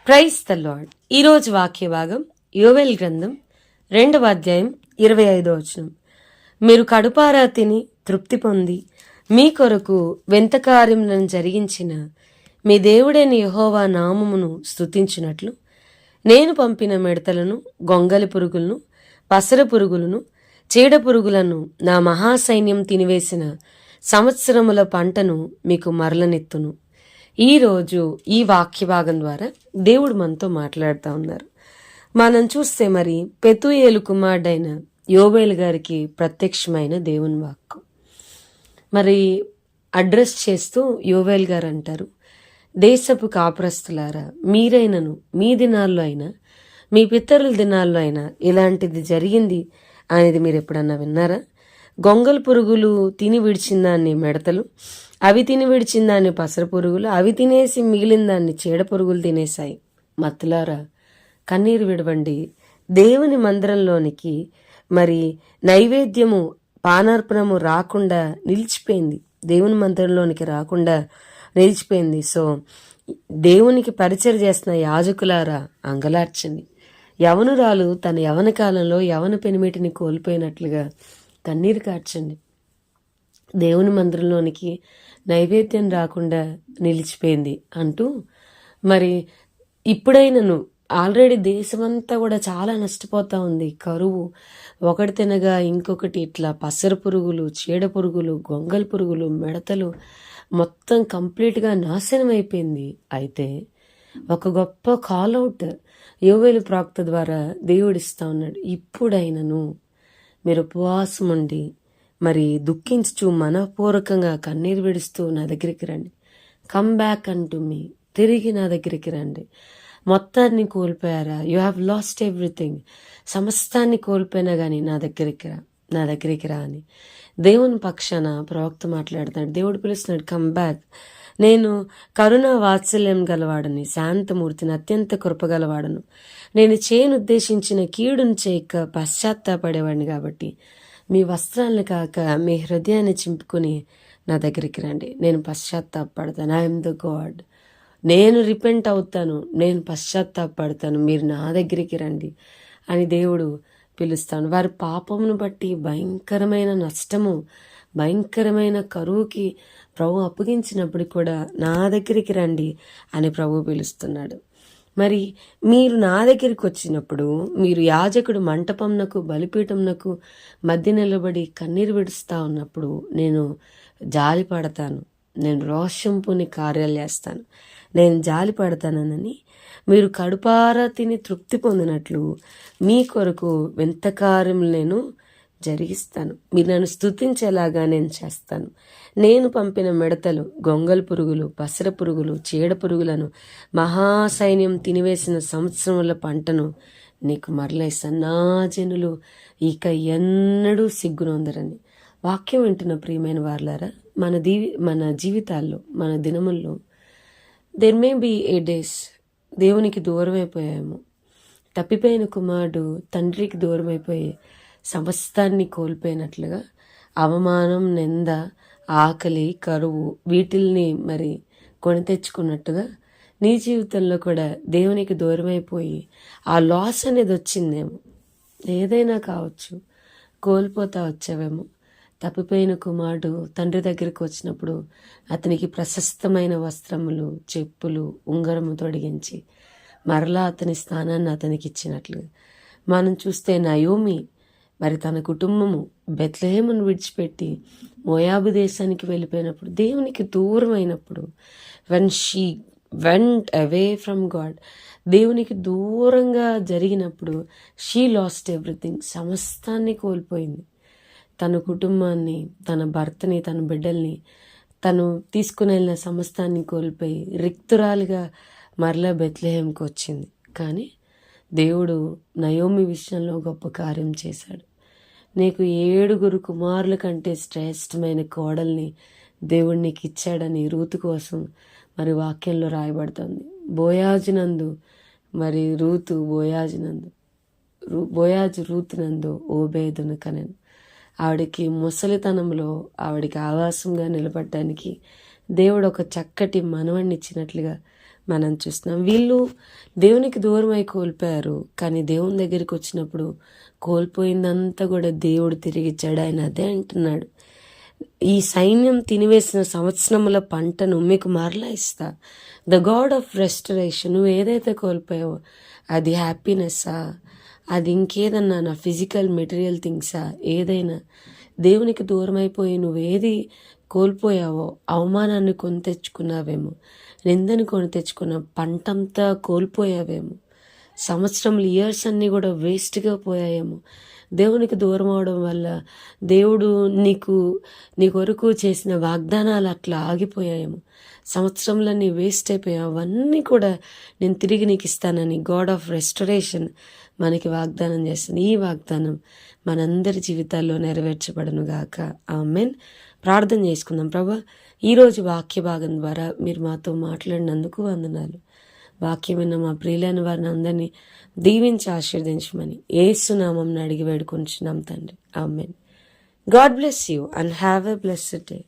Praise the lord. ఈరోజు వాక్య భాగం యోవేల్ గ్రంథం 2వ అధ్యాయం 25వ వచనం. మీరు కడుపారా తిని తృప్తి పొంది మీ కొరకు వింత కార్యములను జరిగించిన మీ దేవుడైన యెహోవా నామమును స్తుతించినట్లు నేను పంపిన మిడతలను, గొంగలి పురుగులను, పసర పురుగులను, చీడ పురుగులను నా మహాసైన్యం తినివేసిన సంవత్సరముల పంటను మీకు మరలనెత్తును. ఈరోజు ఈ వాక్య భాగం ద్వారా దేవుడు మనతో మాట్లాడుతూ ఉన్నారు. మనం చూస్తే మరి పెతూయేలు కుమారుడైన యోవేల్ గారికి ప్రత్యక్షమైన దేవుని వాక్కు మరి అడ్రస్ చేస్తూ యోవేల్ గారు అంటారు, దేశపు కాపురస్తులారా, మీరైనను మీ దినాల్లో అయినా మీ పితరుల దినాల్లో అయినా ఇలాంటిది జరిగింది అనేది మీరు ఎప్పుడన్నా విన్నారా? గొంగల్ పురుగులు తిని విడిచిన దాన్ని మిడతలు, అవి తిని విడిచిన దాన్ని పసర పురుగులు, అవి తినేసి మిగిలిన దాన్ని చీడ పురుగులు తినేశాయి. మత్తులారా, కన్నీరు విడవండి. దేవుని మందిరంలోనికి మరి నైవేద్యము, పానార్పణము రాకుండా నిలిచిపోయింది. దేవుని మందిరంలోనికి రాకుండా నిలిచిపోయింది. సో దేవునికి పరిచయం చేస్తున్న యాజకులారా, అంగలార్చండి. యవనురాలు తన యవన కాలంలో యవన పెనిమిటిని కోల్పోయినట్లుగా కన్నీరు కార్చండి. దేవుని మందిరంలోనికి నైవేద్యం రాకుండా నిలిచిపోయింది అంటూ మరి ఇప్పుడైనను ఆల్రెడీ దేశమంతా కూడా చాలా నష్టపోతూ ఉంది. కరువు ఒకటి తినగా ఇంకొకటి ఇట్లా పసర పురుగులు, చీడ పురుగులు, గొంగల్ పురుగులు, మిడతలు మొత్తం కంప్లీట్గా నాశనం అయిపోయింది. అయితే ఒక గొప్ప కాల్అవుట్ యోవేలు ప్రాక్త ద్వారా దేవుడిస్తా ఉన్నాడు. ఇప్పుడైనను మీరు ఉపవాసం ఉండి మరి దుఃఖించు మనపూర్వకంగా కన్నీరు విడుస్తూ నా దగ్గరికి రండి. కమ్ బ్యాక్ అంటూ మీ, తిరిగి నా దగ్గరికి రండి. మొత్తాన్ని కోల్పోయారా? You have lost everything. సమస్తాన్ని కోల్పోయినా కానీ నా దగ్గరికి రా అని దేవుని పక్షాన ప్రవక్త మాట్లాడుతున్నాడు. దేవుడు పిలుస్తున్నాడు, కమ్ బ్యాక్. నేను కరుణ వాత్సల్యం గలవాడని, శాంతమూర్తిని, అత్యంత కృపగలవాడను. నేను చేయనుద్దేశించిన కీడును చేయక పశ్చాత్తాపడేవాడిని కాబట్టి మీ వస్త్రాలను కాక మీ హృదయాన్ని చింపుకొని నా దగ్గరికి రండి. నేను పశ్చాత్తాపడతాను. I'm the god. నేను రిపెంట్ అవుతాను, నేను పశ్చాత్తాపడతాను, మీరు నా దగ్గరికి రండి అని దేవుడు పిలుస్తాను. వారి పాపమును బట్టి భయంకరమైన నష్టము, భయంకరమైన కరువుకి ప్రభు అప్పగించినప్పుడు కూడా నా దగ్గరికి రండి అని ప్రభు పిలుస్తున్నాడు. మరి మీరు నా దగ్గరికి వచ్చినప్పుడు, మీరు యాజకుడు మంటపంనకు బలిపీఠంనకు మధ్య నిలబడి కన్నీరు విడుస్తూ ఉన్నప్పుడు నేను జాలి పడతాను, నేను రోషంపుని కార్యాలు చేస్తాను, నేను జాలి పడతానని మీరు కడుపారా తిని తృప్తి పొందినట్లు మీ కొరకు వింత కార్యములు నేను జరిగిస్తాను. మీరు నన్ను స్తుతించేలాగా నేను చేస్తాను. నేను పంపిన మిడతలు, గొంగల్ పురుగులు, పసర పురుగులు, చీడ పురుగులను మహాసైన్యం తినివేసిన సంవత్సరముల పంటను నీకు మరలేస్తాను. నా జనులు ఇక ఎన్నడూ సిగ్గునొందరని. వాక్యం వింటున్న ప్రియమైన వారులారా, మన జీవితాల్లో, మన దినముల్లో there may be a days దేవునికి దూరం అయిపోయాము. తప్పిపోయిన కుమారుడు తండ్రికి దూరం అయిపోయి సమస్తాన్ని కోల్పోయినట్లుగా అవమానం, నింద, ఆకలి, కరువు వీటిల్ని మరి కొని తెచ్చుకున్నట్టుగా నీ జీవితంలో కూడా దేవునికి దూరమైపోయి ఆ లాస్ అనేది వచ్చిందేమో. ఏదైనా కావచ్చు, కోల్పోతా వచ్చావేమో. తప్పిపోయిన కుమారుడు తండ్రి దగ్గరికి వచ్చినప్పుడు అతనికి ప్రశస్తమైన వస్త్రములు, చెప్పులు, ఉంగరము తొడిగించి మరలా అతని స్థానాన్ని అతనికి ఇచ్చినట్లుగా మనం చూస్తే నయోమి మరి తన కుటుంబము బెత్లెహేమును విడిచిపెట్టి మోయాబు దేశానికి వెళ్ళిపోయినప్పుడు, దేవునికి దూరం అయినప్పుడు, when she went away from God, దేవునికి దూరంగా జరిగినప్పుడు షీ లాస్ట్ ఎవ్రీథింగ్. సమస్తాన్ని కోల్పోయింది. తన కుటుంబాన్ని, తన భర్తని, తన బిడ్డల్ని, తను తీసుకుని వెళ్ళిన సమస్తాన్ని కోల్పోయి రిక్తురాలుగా మరలా బెత్లెహేంకి వచ్చింది. కానీ దేవుడు నయోమి విషయంలో గొప్ప కార్యం చేశాడు. నీకు 7 కుమారుల కంటే శ్రేష్టమైన కోడల్ని దేవుడు నీకు ఇచ్చాడని రూతు కోసం మరి వాక్యంలో రాయబడుతుంది. బోయాజునందు మరి బోయాజు రూతునందు ఓబేదును కనెను. ఆవిడికి ముసలితనంలో ఆవిడికి ఆవాసంగా నిలబడటానికి దేవుడు ఒక చక్కటి మనవణ్ణి ఇచ్చినట్లుగా మనం చూస్తున్నాం. వీళ్ళు దేవునికి దూరమై కోల్పోయారు, కానీ దేవుని దగ్గరికి వచ్చినప్పుడు కోల్పోయిందంతా కూడా దేవుడు తిరిగి ఇచ్చాడు. ఆయన అదే అంటున్నాడు, ఈ సైన్యం తినివేసిన సంవత్సరముల పంటను మీకు మరలా ఇస్తా. The God of restoration. నువ్వు ఏదైతే కోల్పోయావో అది హ్యాపీనెస్సా, అది ఇంకేదన్నా నా ఫిజికల్ మెటీరియల్ థింగ్సా, ఏదైనా దేవునికి దూరం అయిపోయి నువ్వేది కోల్పోయావో, అవమానాన్ని కొని తెచ్చుకున్నావేమో, నిందని కొని తెచ్చుకున్న పంటంతా కోల్పోయావేమో, సంవత్సరములు ఇయర్స్ అన్నీ కూడా వేస్ట్గా పోయాయేమో. దేవునికి దూరం అవడం వల్ల దేవుడు నీ కొరకు చేసిన వాగ్దానాలు అట్లా ఆగిపోయాయేమో, సంవత్సరంలన్నీ వేస్ట్ అయిపోయావు. అవన్నీ కూడా నేను తిరిగి నీకు ఇస్తానని గాడ్ ఆఫ్ రెస్టరేషన్ మనకి వాగ్దానం చేస్తుంది. ఈ వాగ్దానం మనందరి జీవితాల్లో నెరవేర్చబడను గాక. ఆమెన్. ప్రార్థన చేసుకుందాం. ప్రభా, ఈరోజు వాక్య భాగం ద్వారా మీరు మాతో మాట్లాడినందుకు వందనాలు. వాక్యమైన మా ప్రియులైన వారిని అందరినీ దీవించి ఆశీర్వదించమని యేసు నామమున అడిగి వేడుకొంచున్నాం తండ్రి. Amen. God bless you and have a blessed day.